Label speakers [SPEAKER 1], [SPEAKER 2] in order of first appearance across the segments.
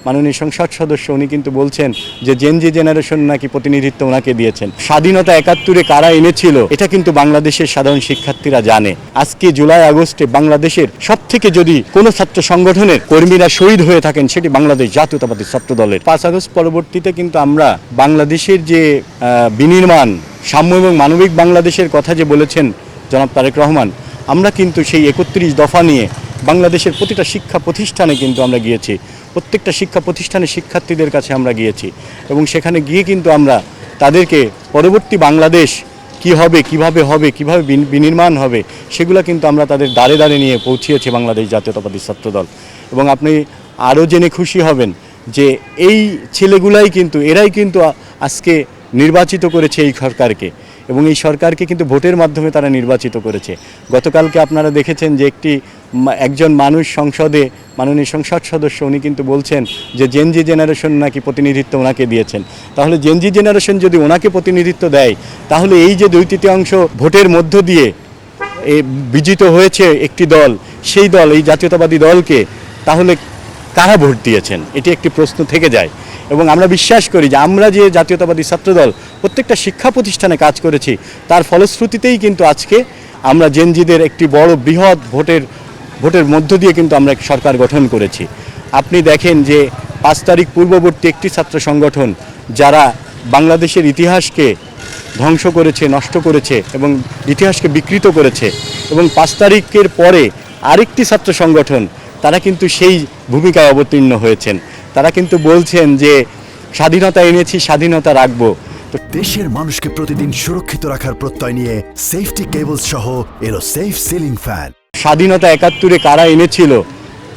[SPEAKER 1] মাননীয় সংসদ সদস্য উনি কিন্তু বলছেন যে জেনজি জেনারেশন নাকি প্রতিনিধিত্ব ওনাকে দিয়েছেন। স্বাধীনতা ৭১-এ কারা এনেছিল এটা কিন্তু বাংলাদেশের সাধারণ শিক্ষার্থীরা জানে। আজকে জুলাই আগস্টে বাংলাদেশের সবথেকে যদি কোনো ছাত্র সংগঠনের কর্মীরা শহীদ হয়ে থাকেন সেটি বাংলাদেশ জাতীয়তাবাদী ছাত্র দলের। ৫ আগস্ট পরবর্তীতে কিন্তু আমরা বাংলাদেশের যে বিনির্মাণ, সাম্য এবং মানবিক বাংলাদেশের কথা যে বলেছেন জনাব তারেক রহমান, আমরা কিন্তু সেই ৩১ দফা নিয়ে বাংলাদেশের প্রতিটা শিক্ষা প্রতিষ্ঠানে কিন্তু আমরা গিয়েছি, প্রত্যেকটা শিক্ষা প্রতিষ্ঠানের শিক্ষার্থীদের কাছে আমরা গিয়েছি এবং সেখানে গিয়ে কিন্তু আমরা তাদেরকে পরবর্তী বাংলাদেশ কি হবে, কিভাবে হবে, কিভাবে বিনির্মাণ হবে সেগুলো কিন্তু আমরা তাদের দ্বারে দ্বারে নিয়ে পৌঁছিয়েছি বাংলাদেশ জাতীয়তাবাদী ছাত্রদল। এবং আপনি আরও জেনে খুশি হবেন যে এই ছেলেগুলাই কিন্তু এরাই কিন্তু আজকে নির্বাচিত করেছে এই সরকারকে এবং এই সরকারকে কিন্তু ভোটের মাধ্যমে তারা নির্বাচিত করেছে। গতকালকে আপনারা দেখেছেন যে একজন মানুষ সংসদে মাননীয় সংসদ সদস্য উনি কিন্তু বলছেন যে জেনজি জেনারেশন নাকি প্রতিনিধিত্ব ওনাকে দিয়েছেন। তাহলে জেনজি জেনারেশন যদি ওনাকে প্রতিনিধিত্ব দেয় তাহলে এই যে 2/3 ভোটের মধ্য দিয়ে বিজিত হয়েছে একটি দল, সেই দল এই জাতীয়তাবাদী দলকে তাহলে কারা ভোট দিয়েছেন এটি একটি প্রশ্ন থেকে যায়। এবং আমরা বিশ্বাস করি যে আমরা যে জাতীয়তাবাদী ছাত্রদল প্রত্যেকটা শিক্ষা প্রতিষ্ঠানে কাজ করেছি তার ফলশ্রুতিতেই কিন্তু আজকে আমরা জেনজিদের একটি বড় বৃহৎ ভোটের মধ্য দিয়ে কিন্তু আমরা সরকার গঠন করেছি। আপনি দেখেন যে 5 তারিখ পূর্ববর্তী একটি ছাত্র সংগঠন যারা বাংলাদেশের ইতিহাসকে ধ্বংস করেছে, নষ্ট করেছে এবং ইতিহাসকে বিকৃত করেছে, এবং 5 তারিখের পরে আরেকটি ছাত্র সংগঠন তারা কিন্তু সেই ভূমিকায় অবতীর্ণ হয়েছেন। তারা কিন্তু বলছেন যে স্বাধীনতা এনেছি, স্বাধীনতা রাখবো।
[SPEAKER 2] দেশের মানুষকে প্রতিদিন সুরক্ষিত রাখার প্রত্যয় নিয়ে সেফটি কেবল সহ এলো সেফ সিলিং ফ্যান।
[SPEAKER 1] স্বাধীনতা ৭১-এ কারা এনেছিল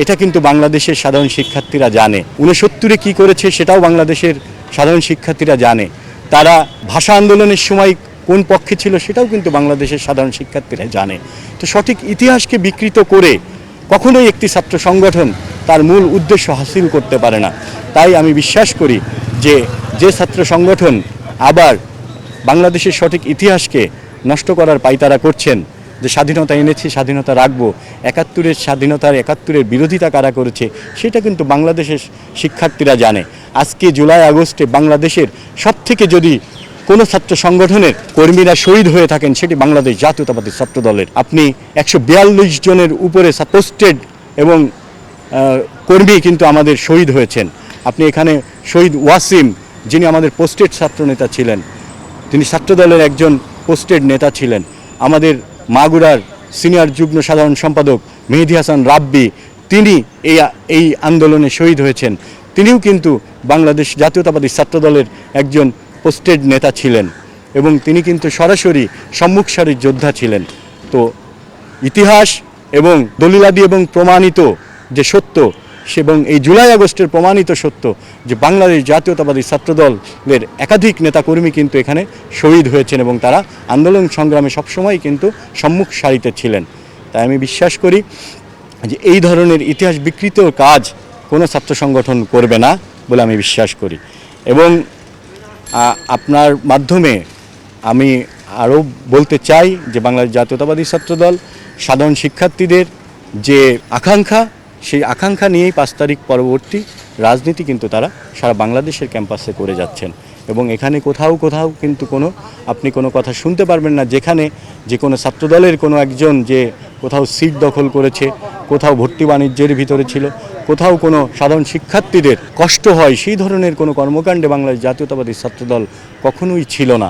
[SPEAKER 1] এটা কিন্তু বাংলাদেশের সাধারণ শিক্ষার্থীরা জানে। ৬৯-এ কী করেছে সেটাও বাংলাদেশের সাধারণ শিক্ষার্থীরা জানে। তারা ভাষা আন্দোলনের সময় কোন পক্ষে ছিল সেটাও কিন্তু বাংলাদেশের সাধারণ শিক্ষার্থীরা জানে। তো সঠিক ইতিহাসকে বিকৃত করে কখনোই একটি ছাত্র সংগঠন তার মূল উদ্দেশ্য হাসিল করতে পারে না। তাই আমি বিশ্বাস করি যে ছাত্র সংগঠন আবার বাংলাদেশের সঠিক ইতিহাসকে নষ্ট করার পায়তারা করছেন, যে স্বাধীনতা এনেছি, স্বাধীনতা রাখবো, ৭১-এর বিরোধিতা কারা করেছে সেটা কিন্তু বাংলাদেশের শিক্ষার্থীরা জানে। আজকে জুলাই আগস্টে বাংলাদেশের সবথেকে যদি কোনো ছাত্র সংগঠনের কর্মীরা শহীদ হয়ে থাকেন সেটি বাংলাদেশ জাতীয়তাবাদী ছাত্র দলের। আপনি 142 জনের উপরে পোস্টেড এবং কর্মী কিন্তু আমাদের শহীদ হয়েছেন। আপনি এখানে শহীদ ওয়াসিম, যিনি আমাদের পোস্টেড ছাত্রনেতা ছিলেন, তিনি ছাত্রদলের একজন পোস্টেড নেতা ছিলেন। আমাদের মাগুরার সিনিয়র যুগ্ম সাধারণ সম্পাদক মেহেদি হাসান রাব্বি, তিনি এই আন্দোলনে শহীদ হয়েছেন। তিনিও কিন্তু বাংলাদেশ জাতীয়তাবাদী ছাত্রদলের একজন পোস্টেড নেতা ছিলেন এবং তিনি কিন্তু সরাসরি সম্মুখ সারির যোদ্ধা ছিলেন। তো ইতিহাস এবং দলিলাদি এবং প্রমাণিত যে সত্য এবং এই জুলাই আগস্টের প্রমাণিত সত্য যে বাংলাদেশ জাতীয়তাবাদী ছাত্রদলের একাধিক নেতাকর্মী কিন্তু এখানে শহীদ হয়েছেন এবং তারা আন্দোলন সংগ্রামে সবসময় কিন্তু সম্মুখ সারিতে ছিলেন। তাই আমি বিশ্বাস করি যে এই ধরনের ইতিহাস বিকৃত কাজ কোনো ছাত্র সংগঠন করবে না বলে আমি বিশ্বাস করি। এবং আপনার মাধ্যমে আমি আরও বলতে চাই যে বাংলাদেশ জাতীয়তাবাদী ছাত্রদল সাধারণ শিক্ষার্থীদের যে আকাঙ্ক্ষা, সেই আকাঙ্ক্ষা নিয়েই 5 তারিখ পরবর্তী রাজনীতি কিন্তু তারা সারা বাংলাদেশের ক্যাম্পাসে করে যাচ্ছেন। এবং এখানে কোথাও কিন্তু আপনি কোনো কথা শুনতে পারবেন না যেখানে যে কোনো ছাত্রদলের কোনো একজন যে কোথাও সিট দখল করেছে, কোথাও ভর্তি বাণিজ্যের ভিতরে ছিল, কোথাও কোনো সাধারণ শিক্ষার্থীদের কষ্ট হয়, সেই ধরনের কোনো কর্মকাণ্ডে বাংলাদেশ জাতীয়তাবাদী ছাত্রদল কখনোই ছিল না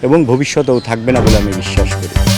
[SPEAKER 1] এবং ভবিষ্যতেও থাকবে না বলে আমি বিশ্বাস করি।